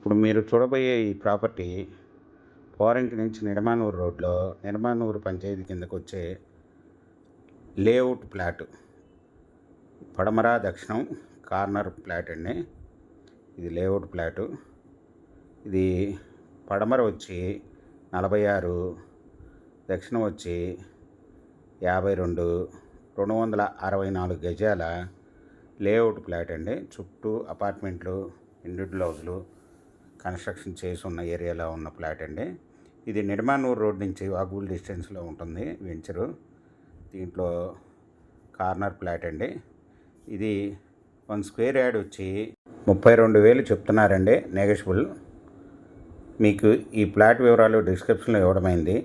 ఇప్పుడు మీరు చూడబోయే ఈ ప్రాపర్టీ పోరంకి నుంచి నిడమానూరు రోడ్లో నిడమానూరు పంచాయతీ కిందకు వచ్చే లేఅవుట్ ప్లాట్. పడమర దక్షిణం కార్నర్ ప్లాట్ అండి. ఇది లేఅవుట్ ప్లాటు. ఇది పడమర వచ్చి 46, దక్షిణం వచ్చి 52, 264 గజాల లేఅవుట్ ప్లాట్ అండి. చుట్టూ అపార్ట్మెంట్లు, ఇండివిజువల్ హౌస్లు కన్స్ట్రక్షన్ చేసి ఉన్న ఏరియాలో ఉన్న ప్లాట్ అండి. ఇది నిడమానూరు రోడ్ నుంచి వాకబుల్ డిస్టెన్స్లో ఉంటుంది వెంచరు. దీంట్లో కార్నర్ ప్లాట్ అండి. ఇది 1 స్క్వేర్ యార్డ్ వచ్చి 32,000 చెప్తున్నారండి, నెగోషియబుల్. మీకు ఈ ప్లాట్ వివరాలు డిస్క్రిప్షన్లో ఇవ్వడమైంది.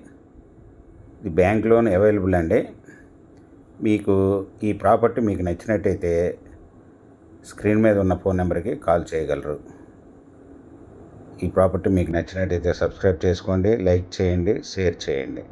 ఇది బ్యాంక్ లోన్ అవైలబుల్ అండి. మీకు ఈ ప్రాపర్టీ మీకు నచ్చినట్టయితే స్క్రీన్ మీద ఉన్న ఫోన్ నెంబర్కి కాల్ చేయగలరు. ఈ ప్రాపర్టీ మీకు నచ్చినట్టయితే సబ్స్క్రైబ్ చేసుకోండి, లైక్ చేయండి, షేర్ చేయండి.